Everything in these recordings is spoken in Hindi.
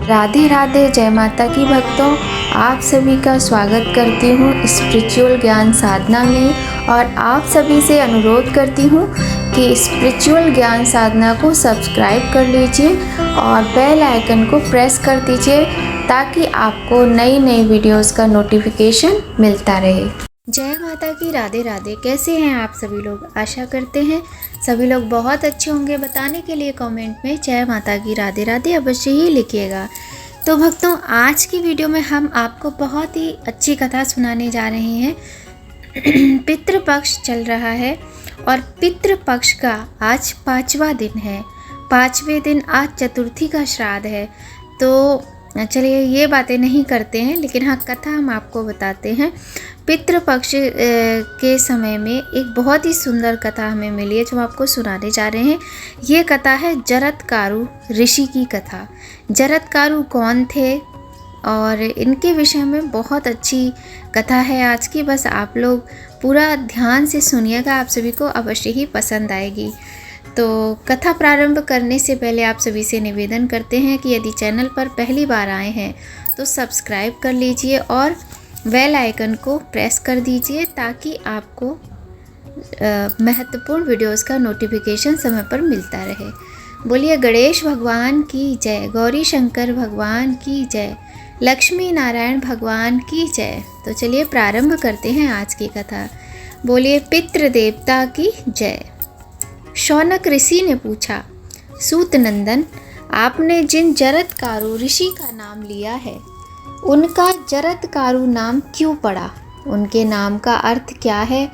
राधे राधे, जय माता की भक्तों। आप सभी का स्वागत करती हूँ स्पिरिचुअल ज्ञान साधना में और आप सभी से अनुरोध करती हूँ कि स्पिरिचुअल ज्ञान साधना को सब्सक्राइब कर लीजिए और बेल आइकन को प्रेस कर दीजिए ताकि आपको नई नई वीडियोस का नोटिफिकेशन मिलता रहे। जय माता की, राधे राधे। कैसे हैं आप सभी लोग? आशा करते हैं सभी लोग बहुत अच्छे होंगे। बताने के लिए कमेंट में जय माता की, राधे राधे अवश्य ही लिखिएगा। तो भक्तों, आज की वीडियो में हम आपको बहुत ही अच्छी कथा सुनाने जा रहे हैं। पितृपक्ष चल रहा है और पितृपक्ष का आज 5वां दिन है। 5वें दिन आज चतुर्थी का श्राद्ध है। तो चलिए ये बातें नहीं करते हैं, लेकिन हाँ, कथा हम आपको बताते हैं। पितृपक्ष के समय में एक बहुत ही सुंदर कथा हमें मिली है जो हम आपको सुनाने जा रहे हैं। ये कथा है जरत्कारु ऋषि की कथा। जरत्कारु कौन थे और इनके विषय में बहुत अच्छी कथा है आज की। बस आप लोग पूरा ध्यान से सुनिएगा, आप सभी को अवश्य ही पसंद आएगी। तो कथा प्रारंभ करने से पहले आप सभी से निवेदन करते हैं कि यदि चैनल पर पहली बार आए हैं तो सब्सक्राइब कर लीजिए और बेल आइकन को प्रेस कर दीजिए ताकि आपको महत्वपूर्ण वीडियोस का नोटिफिकेशन समय पर मिलता रहे। बोलिए गणेश भगवान की जय, गौरी शंकर भगवान की जय, लक्ष्मी नारायण भगवान की जय। तो चलिए प्रारंभ करते हैं आज की कथा। बोलिए पितृदेवता की जय। शौनक ऋषि ने पूछा, सूत नंदन, आपने जिन जरत्कारु ऋषि का नाम लिया है उनका जरत्कारु नाम क्यों पड़ा? उनके नाम का अर्थ क्या है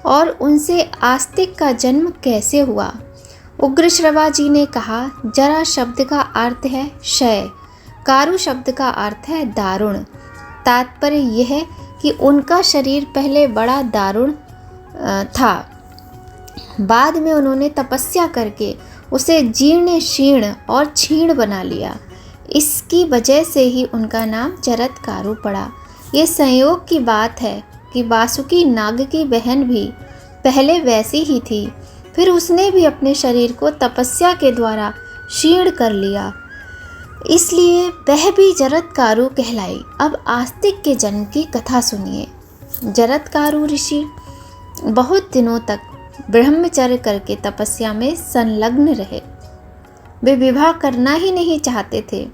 और उनसे आस्तिक का जन्म कैसे हुआ? उग्रश्रवा जी ने कहा, जरा शब्द का अर्थ है क्षय, कारु शब्द का अर्थ है दारुण। तात्पर्य यह है कि उनका शरीर पहले बड़ा दारुण था, बाद में उन्होंने तपस्या करके उसे जीर्ण शीर्ण और क्षीण बना लिया। इसकी वजह से ही उनका नाम जरत्कारु पड़ा। ये संयोग की बात है कि वासुकी नाग की बहन भी पहले वैसी ही थी, फिर उसने भी अपने शरीर को तपस्या के द्वारा क्षीण कर लिया, इसलिए वह भी जरत्कारु कहलाई। अब आस्तिक के जन्म की कथा सुनिए। जरत्कारु ऋषि बहुत दिनों तक ब्रह्मचर्य करके तपस्या में संलग्न रहे। वे विवाह करना ही नहीं चाहते थे।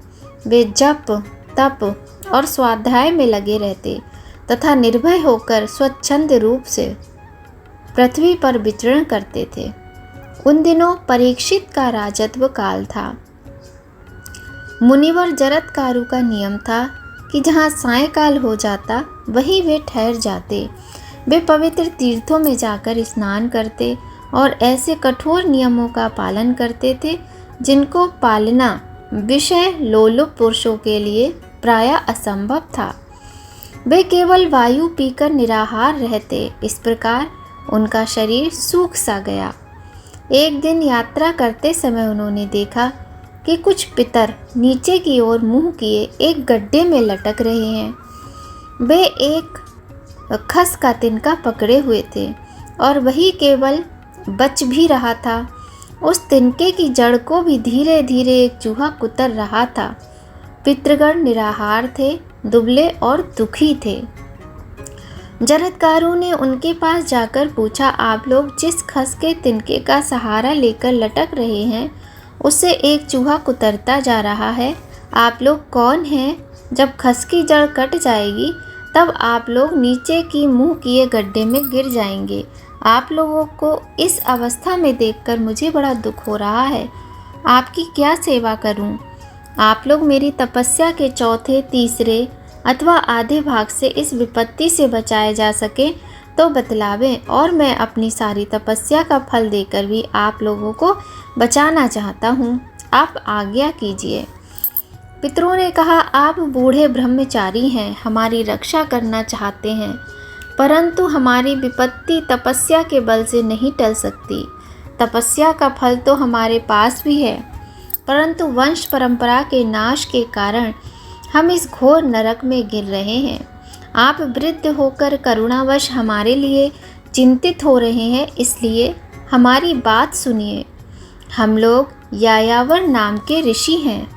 वे जप तप और स्वाध्याय में लगे रहते तथा निर्भय होकर स्वच्छंद रूप से पृथ्वी पर विचरण करते थे। उन दिनों परीक्षित का राजत्व काल था। मुनिवर जरत्कारु का नियम था कि जहाँ सायंकाल हो जाता वहीं वे ठहर जाते। वे पवित्र तीर्थों में जाकर स्नान करते और ऐसे कठोर नियमों का पालन करते थे जिनको पालना विषय लोलुप पुरुषों के लिए प्रायः असंभव था। वे केवल वायु पीकर निराहार रहते। इस प्रकार उनका शरीर सूख सा गया। एक दिन यात्रा करते समय उन्होंने देखा कि कुछ पितर नीचे की ओर मुंह किए एक गड्ढे में लटक रहे हैं। वे एक खस का तिनका पकड़े हुए थे और वही केवल बच भी रहा था। उस तिनके की जड़ को भी धीरे धीरे एक चूहा कुतर रहा था। पितृगण निराहार थे, दुबले और दुखी थे। जरत्कारु ने उनके पास जाकर पूछा, आप लोग जिस खस के तिनके का सहारा लेकर लटक रहे हैं उससे एक चूहा कुतरता जा रहा है। आप लोग कौन हैं? जब खस की जड़ कट जाएगी तब आप लोग नीचे की मुंह किए गड्ढे में गिर जाएंगे। आप लोगों को इस अवस्था में देखकर मुझे बड़ा दुख हो रहा है। आपकी क्या सेवा करूं? आप लोग मेरी तपस्या के चौथे, तीसरे अथवा आधे भाग से इस विपत्ति से बचाए जा सके तो बतलावें, और मैं अपनी सारी तपस्या का फल देकर भी आप लोगों को बचाना चाहता हूं। आप आज्ञा कीजिए। पितरों ने कहा, आप बूढ़े ब्रह्मचारी हैं, हमारी रक्षा करना चाहते हैं, परंतु हमारी विपत्ति तपस्या के बल से नहीं टल सकती। तपस्या का फल तो हमारे पास भी है, परंतु वंश परंपरा के नाश के कारण हम इस घोर नरक में गिर रहे हैं। आप वृद्ध होकर करुणावश हमारे लिए चिंतित हो रहे हैं, इसलिए हमारी बात सुनिए। हम लोग यायावर नाम के ऋषि हैं।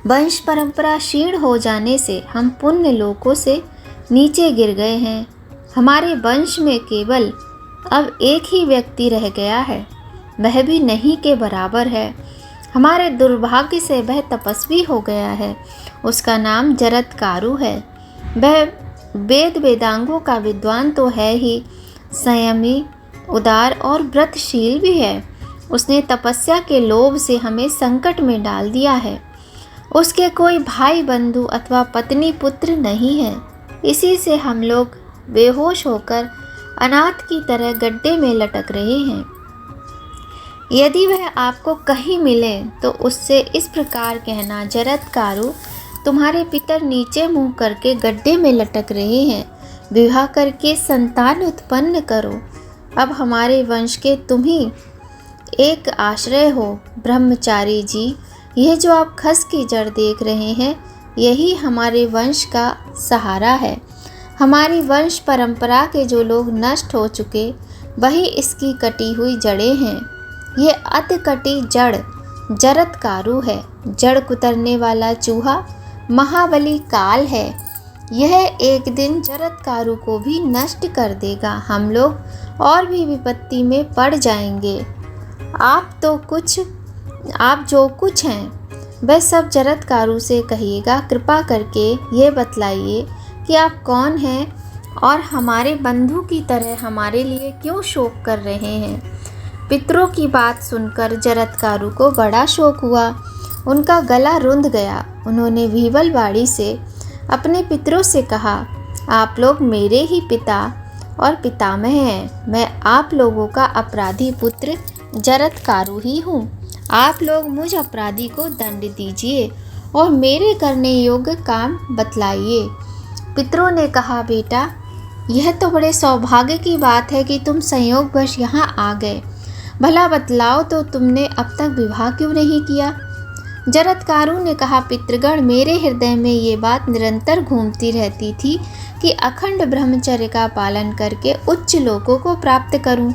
वंश परंपरा क्षीण हो जाने से हम पुण्य लोकों से नीचे गिर गए हैं। हमारे वंश में केवल अब एक ही व्यक्ति रह गया है, वह भी नहीं के बराबर है। हमारे दुर्भाग्य से वह तपस्वी हो गया है। उसका नाम जरत्कारु है। वह वेद वेदांगों का विद्वान तो है ही, संयमी, उदार और व्रतशील भी है। उसने तपस्या के लोभ से हमें संकट में डाल दिया है। उसके कोई भाई बंधु अथवा पत्नी पुत्र नहीं है। इसी से हम लोग बेहोश होकर अनाथ की तरह गड्ढे में लटक रहे हैं। यदि वह आपको कहीं मिले तो उससे इस प्रकार कहना, जरत्कारु, तुम्हारे पितर नीचे मुंह करके गड्ढे में लटक रहे हैं, विवाह करके संतान उत्पन्न करो। अब हमारे वंश के तुम ही एक आश्रय हो। ब्रह्मचारी जी, यह जो आप खस की जड़ देख रहे हैं, यही हमारे वंश का सहारा है। हमारी वंश परंपरा के जो लोग नष्ट हो चुके, वही इसकी कटी हुई जड़ें हैं। ये अति कटी जड़ जरत्कारु है। जड़ कुतरने वाला चूहा महाबली काल है। यह एक दिन जरत्कारु को भी नष्ट कर देगा। हम लोग और भी विपत्ति में पड़ जाएंगे। आप जो कुछ हैं वह सब जरत्कारु से कहिएगा। कृपा करके ये बतलाइए कि आप कौन हैं और हमारे बंधु की तरह हमारे लिए क्यों शोक कर रहे हैं। पितरों की बात सुनकर जरत्कारु को बड़ा शोक हुआ। उनका गला रुंध गया। उन्होंने भीवलवाड़ी से अपने पितरों से कहा, आप लोग मेरे ही पिता और पितामह हैं। मैं आप लोगों का अपराधी पुत्र जरत्कारु ही हूँ। आप लोग मुझ अपराधी को दंड दीजिए और मेरे करने योग्य काम बतलाइए। पितरों ने कहा, बेटा, यह तो बड़े सौभाग्य की बात है कि तुम संयोगवश यहाँ आ गए। भला बतलाओ तो तुमने अब तक विवाह क्यों नहीं किया। जरत्कारु ने कहा, पितृगण, मेरे हृदय में ये बात निरंतर घूमती रहती थी कि अखंड ब्रह्मचर्य का पालन करके उच्च लोकों को प्राप्त करूं।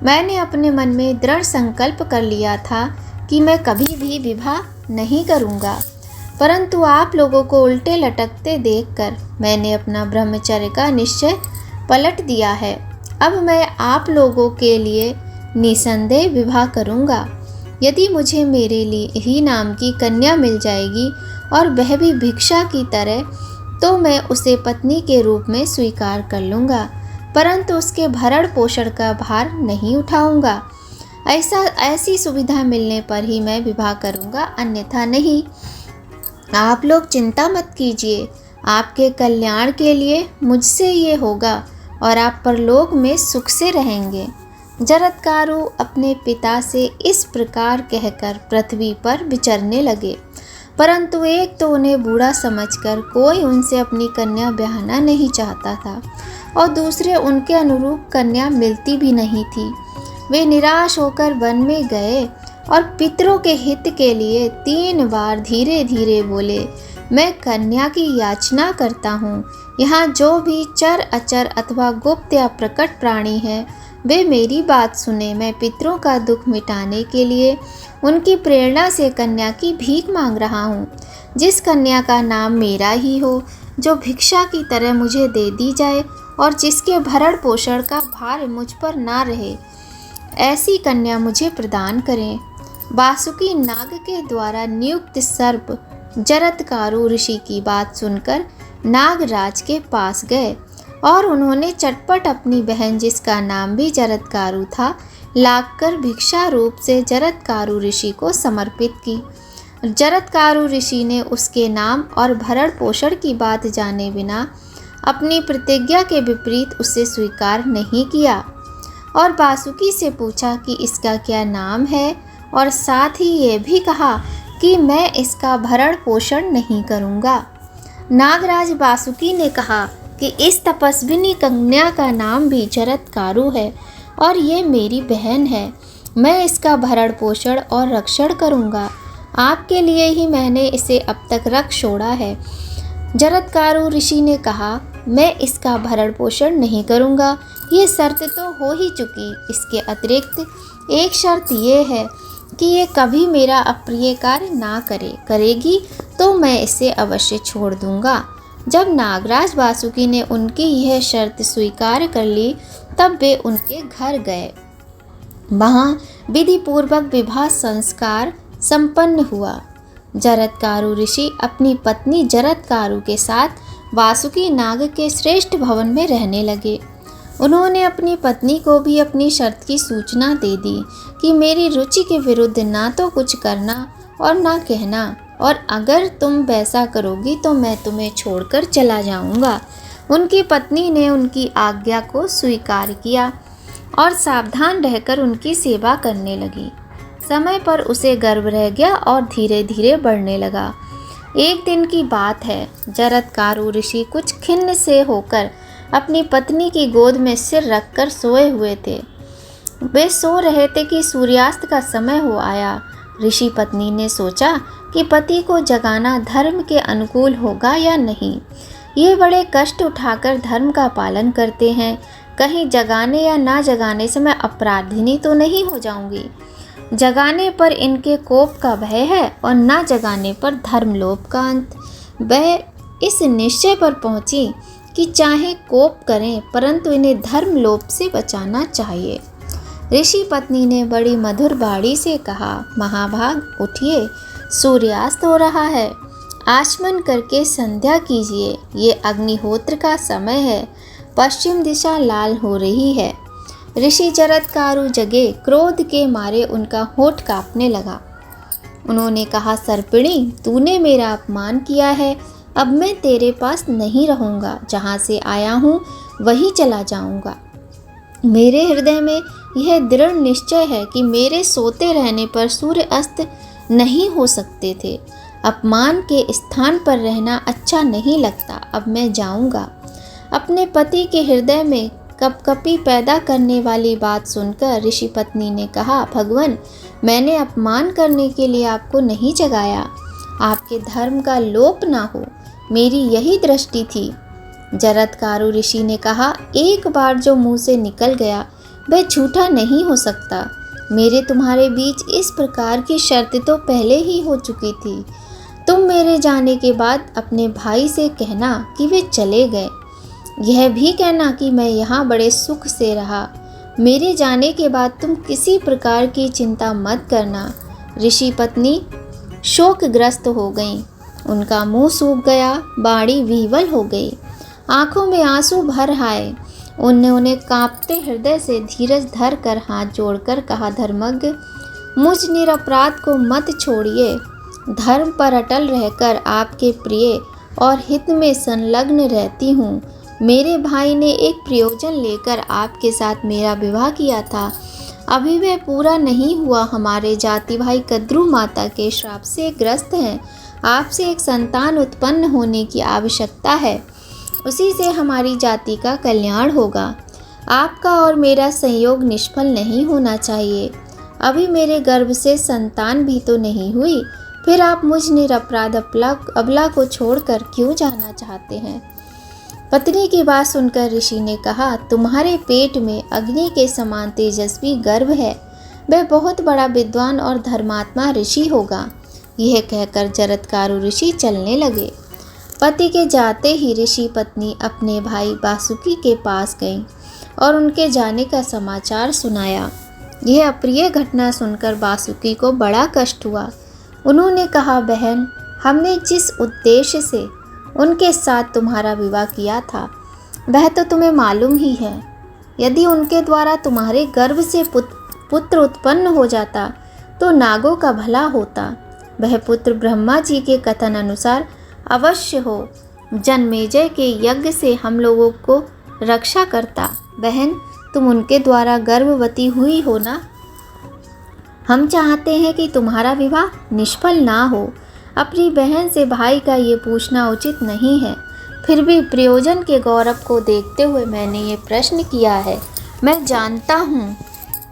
मैंने अपने मन में दृढ़ संकल्प कर लिया था कि मैं कभी भी विवाह नहीं करूंगा, परंतु आप लोगों को उल्टे लटकते देखकर मैंने अपना ब्रह्मचर्य का निश्चय पलट दिया है। अब मैं आप लोगों के लिए निसंदेह विवाह करूंगा। यदि मुझे मेरे लिए ही नाम की कन्या मिल जाएगी और वह भी भिक्षा की तरह, तो मैं उसे पत्नी के रूप में स्वीकार कर लूँगा, परंतु उसके भरण पोषण का भार नहीं उठाऊंगा। ऐसी सुविधा मिलने पर ही मैं विवाह करूंगा, अन्यथा नहीं। आप लोग चिंता मत कीजिए। आपके कल्याण के लिए मुझसे ये होगा और आप परलोक में सुख से रहेंगे। जरत्कारु अपने पिता से इस प्रकार कहकर पृथ्वी पर विचरने लगे, परंतु एक तो उन्हें बूढ़ा समझकर कोई उनसे अपनी कन्या ब्याहना नहीं चाहता था और दूसरे उनके अनुरूप कन्या मिलती भी नहीं थी। वे निराश होकर वन में गए और पितरों के हित के लिए 3 बार धीरे धीरे बोले, मैं कन्या की याचना करता हूँ। यहाँ जो भी चर अचर अथवा गुप्त या प्रकट प्राणी है, वे मेरी बात सुने। मैं पितरों का दुख मिटाने के लिए उनकी प्रेरणा से कन्या की भीख मांग रहा हूँ। जिस कन्या का नाम मेरा ही हो, जो भिक्षा की तरह मुझे दे दी जाए और जिसके भरण पोषण का भार मुझ पर ना रहे, ऐसी कन्या मुझे प्रदान करें। वासुकी नाग के द्वारा नियुक्त सर्प जरत्कारु ऋषि की बात सुनकर नागराज के पास गए और उन्होंने चटपट अपनी बहन, जिसका नाम भी जरत्कारु था, लाकर भिक्षा रूप से जरत्कारु ऋषि को समर्पित की। जरत्कारु ऋषि ने उसके नाम और भरण पोषण की बात जाने बिना अपनी प्रतिज्ञा के विपरीत उसे स्वीकार नहीं किया और वासुकी से पूछा कि इसका क्या नाम है, और साथ ही ये भी कहा कि मैं इसका भरण पोषण नहीं करूँगा। नागराज वासुकी ने कहा कि इस तपस्विनी कन्या का नाम भी जरत्कारु है और ये मेरी बहन है। मैं इसका भरण पोषण और रक्षण करूँगा। आपके लिए ही मैंने इसे अब तक रख छोड़ा है। जरत्कारु ऋषि ने कहा, मैं इसका भरण पोषण नहीं करूँगा। ये शर्त तो हो ही चुकी। इसके अतिरिक्त एक शर्त ये है कि ये कभी मेरा अप्रिय कार्य ना करेगी तो मैं इसे अवश्य छोड़ दूंगा। जब नागराज वासुकी ने उनकी यह शर्त स्वीकार कर ली तब वे उनके घर गए। वहाँ विधि पूर्वक विवाह संस्कार संपन्न हुआ। जरत्कारु ऋषि अपनी पत्नी जरत्कारु के साथ वासुकी नाग के श्रेष्ठ भवन में रहने लगे। उन्होंने अपनी पत्नी को भी अपनी शर्त की सूचना दे दी कि मेरी रुचि के विरुद्ध ना तो कुछ करना और ना कहना, और अगर तुम वैसा करोगी तो मैं तुम्हें छोड़कर चला जाऊंगा। उनकी पत्नी ने उनकी आज्ञा को स्वीकार किया और सावधान रहकर उनकी सेवा करने लगी। समय पर उसे गर्व रह गया और धीरे धीरे बढ़ने लगा। एक दिन की बात है, जरत्कारु ऋषि कुछ खिन्न से होकर अपनी पत्नी की गोद में सिर रखकर सोए हुए थे। वे सो रहे थे कि सूर्यास्त का समय हो आया। ऋषि पत्नी ने सोचा कि पति को जगाना धर्म के अनुकूल होगा या नहीं। ये बड़े कष्ट उठाकर धर्म का पालन करते हैं, कहीं जगाने या ना जगाने से मैं अपराधिनी तो नहीं हो जाऊंगी। जगाने पर इनके कोप का भय है और ना जगाने पर धर्मलोभ का अंत। वह इस निश्चय पर पहुंची कि चाहे कोप करें परंतु इन्हें धर्मलोभ से बचाना चाहिए। ऋषि पत्नी ने बड़ी मधुर बाणी से कहा, महाभाग उठिए, सूर्यास्त हो रहा है, आचमन करके संध्या कीजिए। ये अग्निहोत्र का समय है, पश्चिम दिशा लाल हो रही है। ऋषि जरत्कारु जगे, क्रोध के मारे उनका होठ कांपने लगा। उन्होंने कहा, सर्पिणी, तूने मेरा अपमान किया है, अब मैं तेरे पास नहीं रहूँगा। जहाँ से आया हूँ वहीं चला जाऊँगा। मेरे हृदय में यह दृढ़ निश्चय है कि मेरे सोते रहने पर सूर्य अस्त नहीं हो सकते थे। अपमान के स्थान पर रहना अच्छा नहीं लगता। अब मैं जाऊँगा। अपने पति के हृदय में कपकपी पैदा करने वाली बात सुनकर ऋषि पत्नी ने कहा, भगवान, मैंने अपमान करने के लिए आपको नहीं जगाया। आपके धर्म का लोप ना हो, मेरी यही दृष्टि थी। जरत्कारु ऋषि ने कहा, एक बार जो मुंह से निकल गया वह झूठा नहीं हो सकता। मेरे तुम्हारे बीच इस प्रकार की शर्त तो पहले ही हो चुकी थी। तुम मेरे जाने के बाद अपने भाई से कहना कि वे चले गए। यह भी कहना कि मैं यहाँ बड़े सुख से रहा। मेरे जाने के बाद तुम किसी प्रकार की चिंता मत करना। ऋषि पत्नी शोकग्रस्त हो गईं। उनका मुंह सूख गया, बाणी विह्वल हो गई, आंखों में आंसू भर आए। उन्होंने कांपते हृदय से धीरज धर कर हाथ जोड़कर कहा, धर्मज्ञ, मुझ निरपराध को मत छोड़िए। धर्म पर अटल रहकर आपके प्रिय और हित में संलग्न रहती हूँ। मेरे भाई ने एक प्रयोजन लेकर आपके साथ मेरा विवाह किया था, अभी वह पूरा नहीं हुआ। हमारे जाति भाई कद्रू माता के श्राप से ग्रस्त हैं। आपसे एक संतान उत्पन्न होने की आवश्यकता है, उसी से हमारी जाति का कल्याण होगा। आपका और मेरा संयोग निष्फल नहीं होना चाहिए। अभी मेरे गर्भ से संतान भी तो नहीं हुई, फिर आप मुझ निरपराध अबला को छोड़कर क्यों जाना चाहते हैं? पत्नी की बात सुनकर ऋषि ने कहा, तुम्हारे पेट में अग्नि के समान तेजस्वी गर्भ है। वह बहुत बड़ा विद्वान और धर्मात्मा ऋषि होगा। यह कहकर जरत्कारु ऋषि चलने लगे। पति के जाते ही ऋषि पत्नी अपने भाई वासुकी के पास गई और उनके जाने का समाचार सुनाया। यह अप्रिय घटना सुनकर वासुकी को बड़ा कष्ट हुआ। उन्होंने कहा, बहन, हमने जिस उद्देश्य से उनके साथ तुम्हारा विवाह किया था वह तो तुम्हें मालूम ही है। यदि उनके द्वारा तुम्हारे गर्भ से पुत्र उत्पन्न हो जाता तो नागों का भला होता। वह पुत्र ब्रह्मा जी के कथन अनुसार अवश्य हो। जन्मेजय के यज्ञ से हम लोगों को रक्षा करता। बहन, तुम उनके द्वारा गर्भवती हुई हो ना। हम चाहते हैं कि तुम्हारा विवाह निष्फल ना हो। अपनी बहन से भाई का ये पूछना उचित नहीं है, फिर भी प्रयोजन के गौरव को देखते हुए मैंने ये प्रश्न किया है। मैं जानता हूँ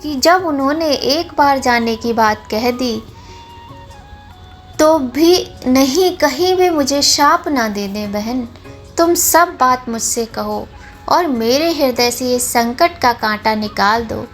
कि जब उन्होंने एक बार जाने की बात कह दी तो भी नहीं, कहीं भी मुझे शाप ना दे दें। बहन, तुम सब बात मुझसे कहो और मेरे हृदय से ये संकट का कांटा निकाल दो।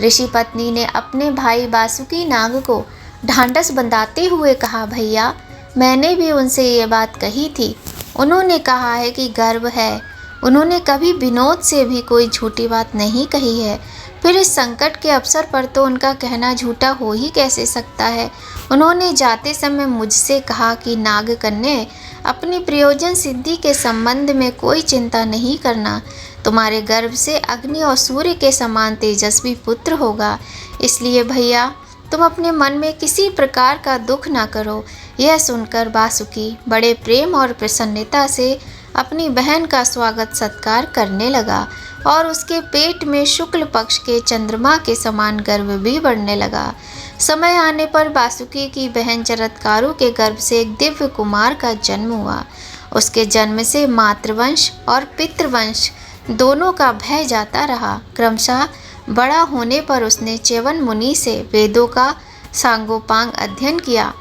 ऋषि पत्नी ने अपने भाई वासुकी नाग को ढांढस बंधाते हुए कहा, भैया मैंने भी उनसे ये बात कही थी, उन्होंने कहा है कि गर्व है, उन्होंने कभी विनोद से भी कोई झूठी बात नहीं कही है। फिर इस संकट के अवसर पर तो उनका कहना झूठा हो ही कैसे सकता है। उन्होंने जाते समय मुझसे कहा कि नागकन्या, अपनी प्रयोजन सिद्धि के संबंध में कोई चिंता नहीं करना, तुम्हारे गर्भ से अग्नि और सूर्य के समान तेजस्वी पुत्र होगा। इसलिए भैया तुम अपने मन में किसी प्रकार का दुख ना करो। यह सुनकर वासुकी बड़े प्रेम और प्रसन्नता से अपनी बहन का स्वागत सत्कार करने लगा और उसके पेट में शुक्ल पक्ष के चंद्रमा के समान गर्भ भी बढ़ने लगा। समय आने पर वासुकी की बहन जरत्कारु के गर्भ से एक दिव्य कुमार का जन्म हुआ। उसके जन्म से मातृवंश और पितृवंश दोनों का भय जाता रहा। क्रमशः बड़ा होने पर उसने च्यवन मुनि से वेदों का सांगोपांग अध्ययन किया।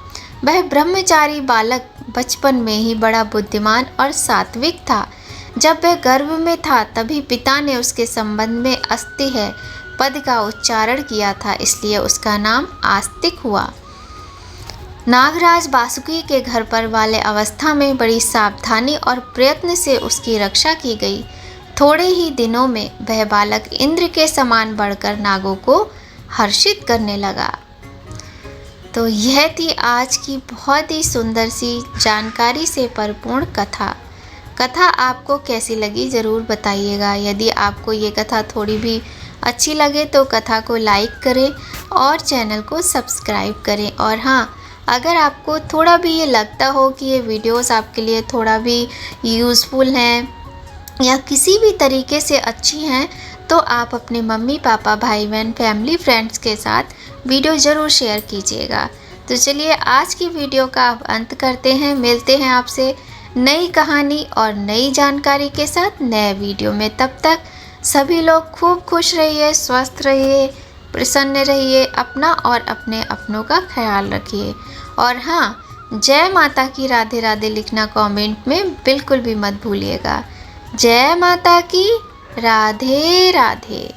वह ब्रह्मचारी बालक बचपन में ही बड़ा बुद्धिमान और सात्विक था। जब वह गर्भ में था तभी पिता ने उसके संबंध में अस्ति है पद का उच्चारण किया था, इसलिए उसका नाम आस्तिक हुआ। नागराज वासुकी के घर पर वाले अवस्था में बड़ी सावधानी और प्रयत्न से उसकी रक्षा की गई। थोड़े ही दिनों में वह बालक इंद्र के समान बढ़कर नागों को हर्षित करने लगा। तो यह थी आज की बहुत ही सुंदर सी जानकारी से परिपूर्ण कथा आपको कैसी लगी ज़रूर बताइएगा। यदि आपको ये कथा थोड़ी भी अच्छी लगे तो कथा को लाइक करें और चैनल को सब्सक्राइब करें। और हाँ, अगर आपको थोड़ा भी ये लगता हो कि ये वीडियोस आपके लिए थोड़ा भी यूज़फुल हैं या किसी भी तरीके से अच्छी हैं, तो आप अपने मम्मी पापा भाई बहन फैमिली फ्रेंड्स के साथ वीडियो ज़रूर शेयर कीजिएगा। तो चलिए आज की वीडियो का अब अंत करते हैं। मिलते हैं आपसे नई कहानी और नई जानकारी के साथ नए वीडियो में। तब तक सभी लोग खूब खुश रहिए, स्वस्थ रहिए, प्रसन्न रहिए, अपना और अपने अपनों का ख्याल रखिए। और हाँ, जय माता की राधे राधे लिखना कमेंट में बिल्कुल भी मत भूलिएगा। जय माता की राधे राधे।